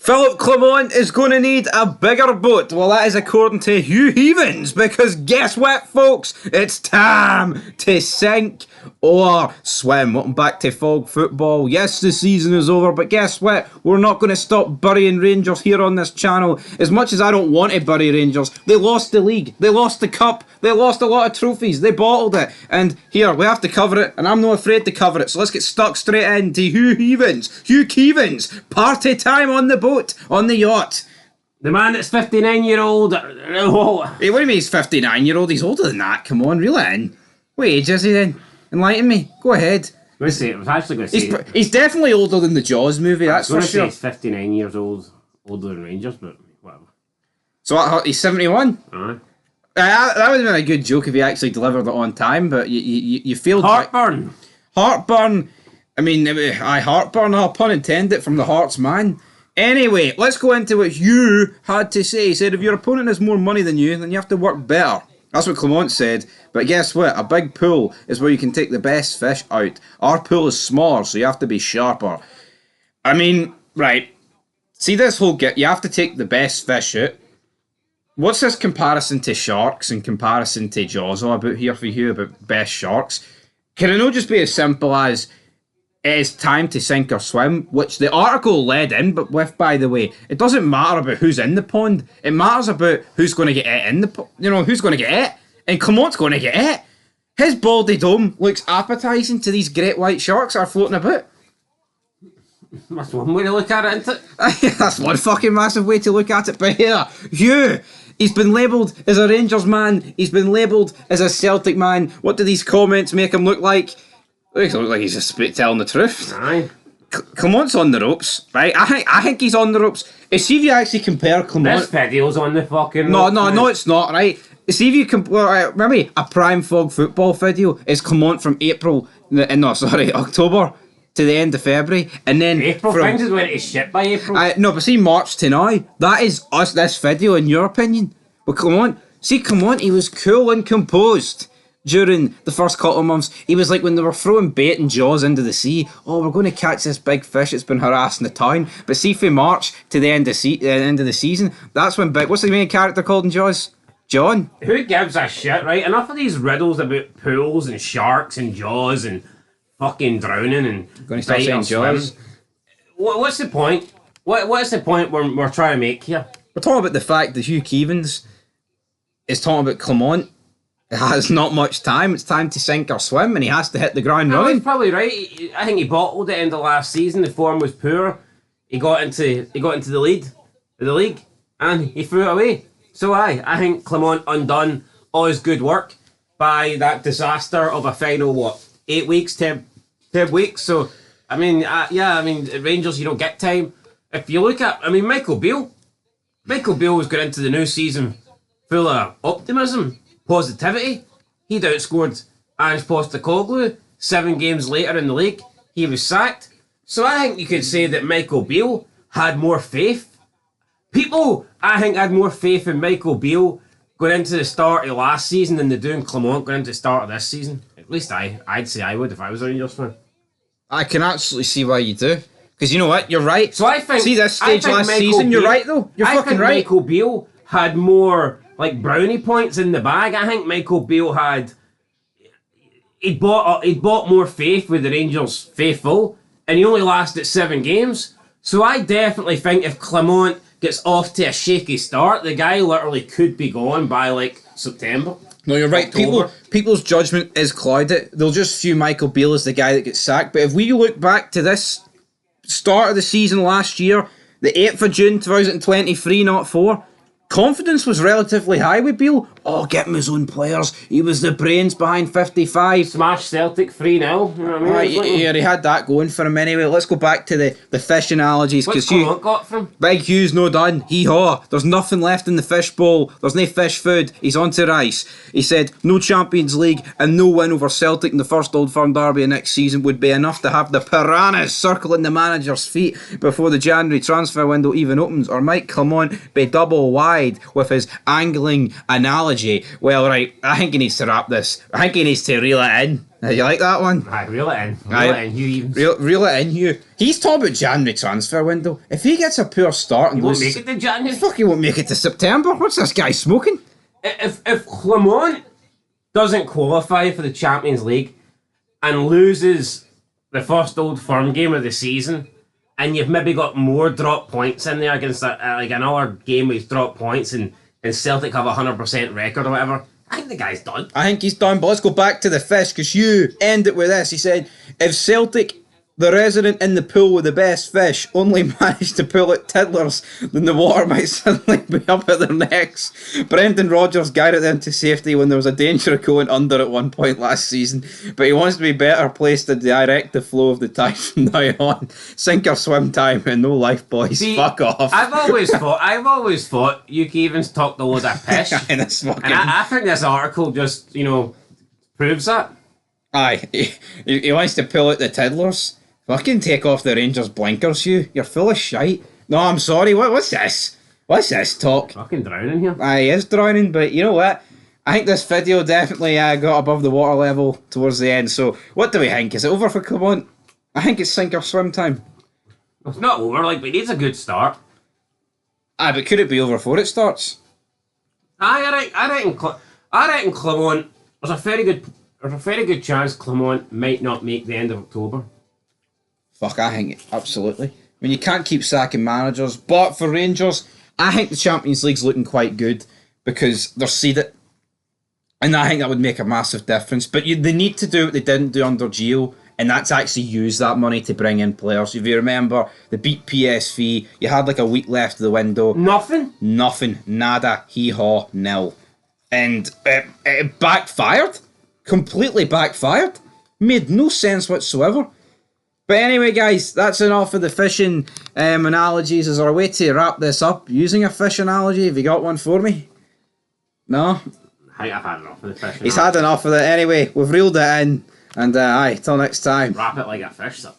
Philip Clement is going to need a bigger boat. Well, that is according to Hugh Keevins, because guess what, folks? It's time to sink or swim. Welcome back to Fog Football. Yes, the season is over, but guess what? We're not going to stop burying Rangers here on this channel. As much as I don't want to bury Rangers, they lost the league, they lost the cup, they lost a lot of trophies, they bottled it. And here, we have to cover it, and I'm not afraid to cover it. So let's get stuck straight into Hugh Keevins. Party time on the boat. On the yacht. The man that's 59-year-old. Hey, what do you mean he's 59-year-old? He's older than that. Come on, reel it in. What age is he then? Enlighten me. Go ahead. I was actually going to say... He's definitely older than the Jaws movie, that's for sure. He's 59 years old, older than Rangers, but whatever. So he's 71? Aye. That would have been a good joke if he actually delivered it on time, but you failed. Heartburn. Heartburn. I mean, heartburn, pun intended, from the Hearts man. Anyway, let's go into what Hugh had to say. He said, if your opponent has more money than you, then you have to work better. That's what Clement said. But guess what? A big pool is where you can take the best fish out. Our pool is smaller, so you have to be sharper. I mean, right. See this whole you have to take the best fish out. What's this comparison to sharks and comparison to Jaws all about here for you about best sharks? Can it not just be as simple as it is time to sink or swim, which the article led in, but with, by the way, it doesn't matter about who's in the pond. It matters about who's going to get it in the pond. You know, who's going to get it. And Clement's going to get it. His baldy dome looks appetising to these great white sharks that are floating about. That's one way to look at it, isn't it? That's one fucking massive way to look at it. But here, Hugh, he's been labelled as a Rangers man. He's been labelled as a Celtic man. What do these comments make him look like? He looks like he's just telling the truth. Aye. Clement's on the ropes, right? I think he's on the ropes. See if you actually compare Clement. This video's on the fucking ropes. No, it's not, right? See if you compare. Remember, a prime Fog Football video is Clement from October to the end of February, and then April things is went to shit by April. No, but see March to now. That is us. This video, in your opinion. But Clement, he was cool and composed. During the first couple of months, he was like when they were throwing bait and Jaws into the sea. Oh, we're going to catch this big fish that's been harassing the town. But see, from March to the end of the season, that's when what's the main character called in Jaws? John. Who gives a shit, right? Enough of these riddles about pools and sharks and Jaws and fucking drowning and going to start saying Jaws. What's the point? What's the point we're trying to make here? We're talking about the fact that Hugh Keevins is talking about Clement. It has not much time. It's time to sink or swim, and he has to hit the ground running. He's probably right. I think he bottled it in the last season. The form was poor. He got into the league, and he threw it away. So I think Clement undone all his good work by that disaster of a final 8 weeks, 10 weeks. So I mean, Rangers, you don't get time. If you look at, Michael Beale was going into the new season full of optimism. Positivity. He'd outscored Ange Postecoglou 7 games later in the league. He was sacked. So I think you could say that Michael Beale had more faith. People, I think, had more faith in Michael Beale going into the start of last season than they do in Clement going into the start of this season. At least I'd say I would if I was a Rangers fan. I can absolutely see why you do. Because you know what? You're right. So I think... See this stage last season? You're right, though. You're fucking right. Michael Beale had more... brownie points in the bag. I think Michael Beale he'd bought more faith with the Rangers faithful, and he only lasted 7 games. So I definitely think if Clement gets off to a shaky start, the guy literally could be gone by September. No, you're right. People's judgment is clouded. They'll just view Michael Beale as the guy that gets sacked. But if we look back to this start of the season last year, the 8th of June 2023, not 4. Confidence was relatively high with Beale. Oh, get him his own players. He was the brains behind 55. Smash Celtic 3-0. You know what I mean? Yeah, he had that going for him anyway. Let's go back to the fish analogies. What's Clement got from? Big Hugh's no done. Hee-haw. There's nothing left in the fish bowl. There's no fish food. He's on to rice. He said no Champions League and no win over Celtic in the first Old Firm derby next season would be enough to have the piranhas circling the manager's feet before the January transfer window even opens. Or might Clement be double wide with his angling analogy analogy. Well, right, I think he needs to wrap this. I think he needs to reel it in. You like that one? Aye, reel it in. Reel it in, Hugh Keevins. Reel it in, Hugh. He's talking about January transfer window. If he gets a poor start and He won't loses... make it to January. Fuck, he won't make it to September. What's this guy smoking? If Clement doesn't qualify for the Champions League and loses the first Old Firm game of the season, and you've maybe got more drop points in there against like another game where he's dropped points and Celtic have a 100% record or whatever, I think the guy's done. I think he's done, but let's go back to the fish, because you end it with this. He said, if Celtic, the resident in the pool with the best fish, only managed to pull at tiddlers, then the water might suddenly be up at their necks. Brendan Rodgers guided them to safety when there was a danger of going under at one point last season, but he wants to be better placed to direct the flow of the tide from now on. Sink or swim time and no life, boys. See, fuck off. I've always thought Hugh Keevins talked a load of pish. And I think this article just, proves that. Aye, he wants to pull out the tiddlers. Fucking take off the Rangers blinkers, you. You're full of shite. No, I'm sorry. What's this? What's this talk? Fucking drowning here. Aye, he is drowning, but you know what? I think this video definitely got above the water level towards the end. So, what do we think? Is it over for Clement? I think it's sink or swim time. It's not over, but he needs a good start. Aye, but could it be over before it starts? Aye, I reckon Clement. There's a very good chance Clement might not make the end of October. Fuck, I think absolutely. I mean, you can't keep sacking managers, but for Rangers, I think the Champions League's looking quite good because they're seeded, and I think that would make a massive difference. But they need to do what they didn't do under Gio, and that's actually use that money to bring in players. If you remember, they beat PSV, you had like a week left of the window. Nothing, nada, hee-haw, nil. And it backfired, completely backfired, made no sense whatsoever. But anyway, guys, that's enough of the fishing analogies. Is there a way to wrap this up using a fish analogy? Have you got one for me? No? I've had enough of the fishing. He's had enough of it. Anyway, we've reeled it in. And aye, till next time. Wrap it like a fish, though.